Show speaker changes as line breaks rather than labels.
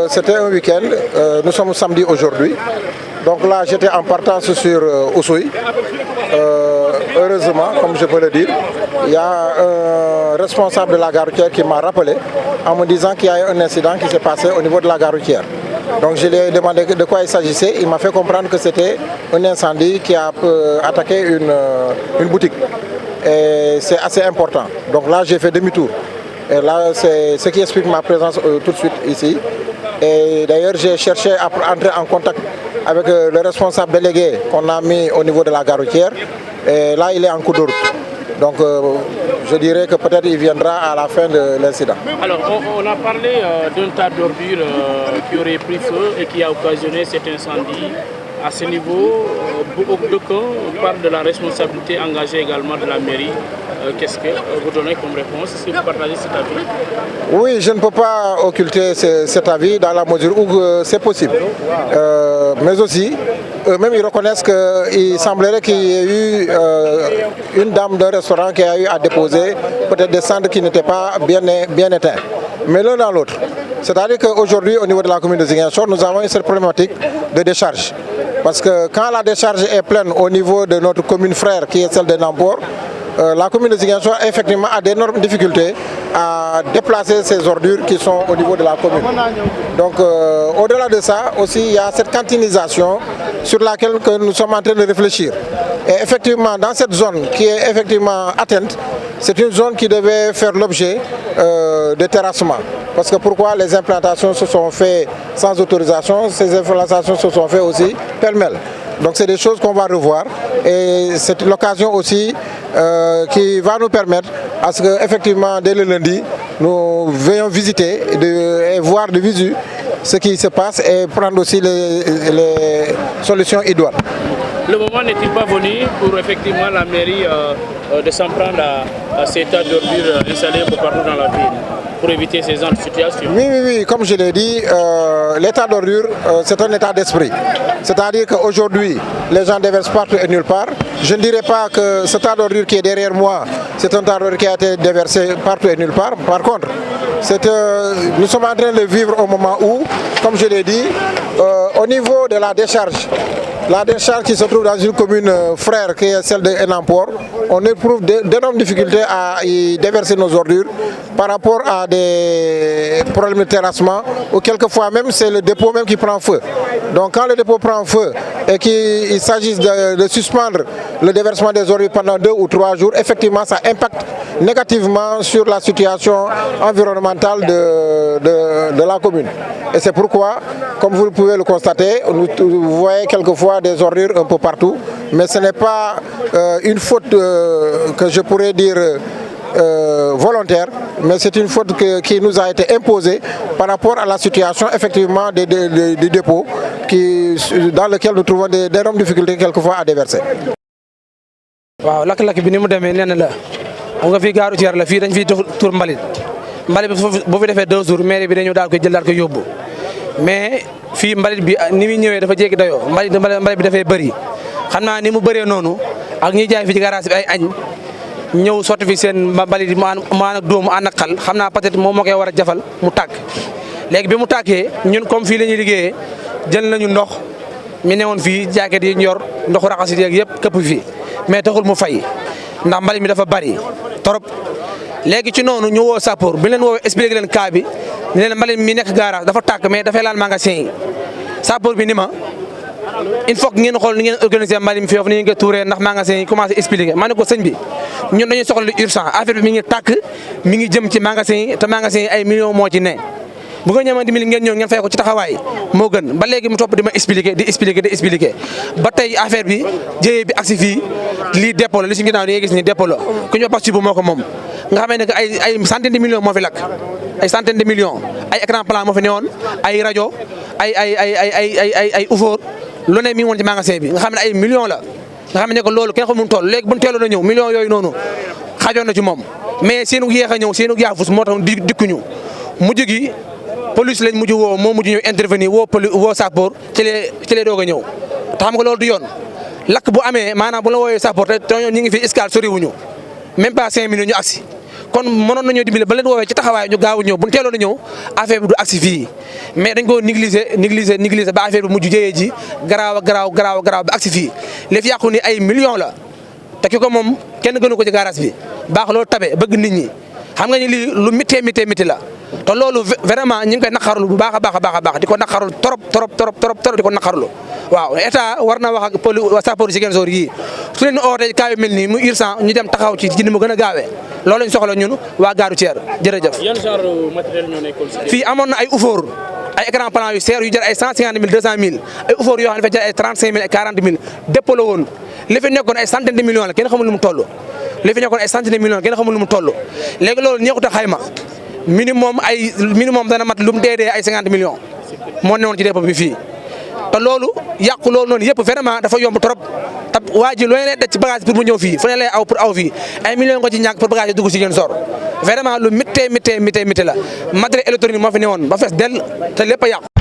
c'était un week-end, nous sommes samedi aujourd'hui. Donc là j'étais en partance sur Oussouye. Heureusement, comme je peux le dire, il y a un responsable de la gare routière qui m'a rappelé en me disant qu'il y a eu un incident qui s'est passé au niveau de la gare routière. Donc je lui ai demandé de quoi il s'agissait. Il m'a fait comprendre que c'était un incendie qui a attaqué une boutique. Et c'est assez important. Donc là j'ai fait demi-tour. Et là c'est ce qui explique ma présence tout de suite ici. Et d'ailleurs j'ai cherché à entrer en contact avec le responsable délégué qu'on a mis au niveau de la gare routière. Et là il est en cours de route. Donc je dirais que peut-être il viendra à la fin de l'incident.
Alors on a parlé d'un tas d'ordures qui aurait pris feu et qui a occasionné cet incendie. À ce niveau, d'aucuns parlent de la responsabilité engagée également de la mairie. Qu'est-ce que vous donnez comme réponse? Est-ce que vous partagez cet avis?
Oui, je ne peux pas occulter cet avis dans la mesure où c'est possible. Mais aussi, eux-mêmes ils reconnaissent qu'il semblerait qu'il y ait eu une dame d'un restaurant qui a eu à déposer peut-être des cendres qui n'étaient pas bien éteintes. Mais l'un dans l'autre. C'est-à-dire qu'aujourd'hui, au niveau de la commune de Ziguinchor, nous avons cette problématique de décharge. Parce que quand la décharge est pleine au niveau de notre commune frère, qui est celle de Nampor, la commune de Ziguinchor effectivement a d'énormes difficultés à déplacer ces ordures qui sont au niveau de la commune. Donc au-delà de ça, aussi il y a cette cantinisation sur laquelle nous sommes en train de réfléchir. Et effectivement, dans cette zone qui est effectivement atteinte, c'est une zone qui devait faire l'objet de terrassement. Parce que pourquoi les implantations se sont faites sans autorisation, ces implantations se sont faites aussi pêle-mêle. Donc c'est des choses qu'on va revoir et c'est l'occasion aussi qui va nous permettre à ce qu'effectivement dès le lundi, nous venions visiter et voir de visu ce qui se passe et prendre aussi les solutions idoines.
Le moment n'est-il pas venu pour effectivement la mairie de s'en prendre à ces tas d'ordures installés un peu partout dans la ville pour éviter ces genres de situations?
Oui, comme je l'ai dit, l'état d'ordure, c'est un état d'esprit. C'est-à-dire qu'aujourd'hui, les gens déversent partout et nulle part. Je ne dirais pas que ce tas d'ordure qui est derrière moi, c'est un tas d'ordure qui a été déversé partout et nulle part. Par contre, nous sommes en train de vivre au moment où, comme je l'ai dit, au niveau de la décharge qui se trouve dans une commune frère qui est celle de Nampor, on éprouve d'énormes difficultés à y déverser nos ordures par rapport à des problèmes de terrassement ou quelquefois même c'est le dépôt même qui prend feu. Donc quand le dépôt prend feu et qu'il s'agisse de suspendre le déversement des ordures pendant 2 ou 3 jours, effectivement ça impacte négativement sur la situation environnementale de la commune. Et c'est pourquoi, comme vous pouvez le constater, vous voyez quelquefois des ordures un peu partout, mais ce n'est pas une faute que je pourrais dire volontaire, mais c'est une faute qui nous a été imposée par rapport à la situation effectivement du dépôt dans lequel nous trouvons d'énormes difficultés quelquefois à déverser.
waaw lakk-lakk bi ni mu demee nee na la xam nga fii gare routière la fii dañ fiy tur mbalit bu fi defee 2 jours mairie bi dañu daal koy jël daal koy yóbbu mais fii mbalit bi ni muy ñëwee dafa jéggi dayoo mbalit bi dafay bëri xam naa ni mu bëree noonu ak ñiy jaay fi ci garage bi ay añ ñëw sotti fi seen mbalit mu ànd ak dóomu ànd ak xal xam naa peut-être moom moo koy war a jafal mu tàkk léegi bi mu tàkkee ñun comme fii la ñuy liggéeyee jël nañu ndox mi newoon fii jaaykat yi ñor ndoxu raxas yeeg yëpp këpp fii mais taxul mu fay ndax mbalit mi dafa bari trop léegi ci noonu ñu woo sappoor bi leen woowee expliqué leen cas bi ni leen mbalit mi nekk garage dafa tàkk mais dafay laal magasin yi sappoor bi ni ma il faut que ngeen xool ni ngeen organiser mbalit mi foofu ni ngeen koy tuuree ndax magasin yi commencé expliqué ma ne ko sëñ bi ñun dañuy soxla lu urgent affaire bi mi ngi tàkk mi ngi jëm ci magasin yi te magasin yi ay millions moo ci ne bu nga ñëwee dimbali ngeen ñëw ngeen fay ko ci taxawaay moo gën ba léegi mu topp di ma expliqué ba tey affaire bi jëyee bi agsi fii lii dépôt la li si ginnaaw di nga gis ni dépôt la ku ñu wax moo ko moom nga xamee ne que ay centaine de millions moo fi lakk ay centaine de millions ay écran plat moo fi newoon ay rajo ay ufoor lu ne mi ngi woon ci magasin bi nga xam ne ay millions la nga xam ne que loolu kenn xamul toll léegi bu ñu teeloon a ñëw millions yooyu noonu xajoon na ci moom mais seenu yéex a ñëw seenu yaafus moo tax dikkuñu mujj gi police lañ mujj woo moo mujj ñëw intervenir woo sappoor ci lee doog a ñëw te xam nga loolu du yoon lakk bu amee maanaam bu la wooyee sappoor te ñoom ñi ngi fi escale soriwuñu même pas 5 minutes ñu agsi kon mënoon nañoo dimbali ba leen woowee ci taxawaay ñu gaaw a ñëw bu ñu teeloon a ñëw affaire bi du agsi fii mais dañ ko négliger ba affaire bi mujj jëyee ji garaaw ba agsi fii li fi yàqu ni ay millions la te ki ko moom kenn gënu ko ci garage bi baax loolu tabe bëgg nit ñi xam nga ni lii lu miti la te loolu vraiment ñu ngi koy naqarlu bu baax a baax di ko naqarlu trop di ko naqarlu waaw état war na wax ak sapeur Ziguinchor yi su leen ootee cas yu mel nii mu urgent ñu dem taxaw ci ni mu gën a gaawee loolu lañ soxla ñun waa gare routière jërëjëf.
yan genre matériel ñoo nekkoon si
fii amoon na ay ufoor ay écran plan yu seer yu jar ay 150 000 200 000 ay ufoor yoo xam ne dafa jar ay 35 000 ay 40 000 dépôt la woon li fi nekkoon ay centaine de millions la kenn xamul lu mu toll léegi loolu ñeexut a xayma minimum dana mat lu mu dee ay 50 millions moo newoon ci dépôt bi fii te loolu yàqu loolu noonu yëpp vraiment dafa yomb trop te waa ji loo leen daj ci bagage pour mu ñëw fii fu ne lay aw pour aw fii ay millions ko ci ñàkk pour bagage yi dugg si Ziguinchor vraiment lu méttee la matériel électronique moo fi newoon ba fees dell te lépp a yàqu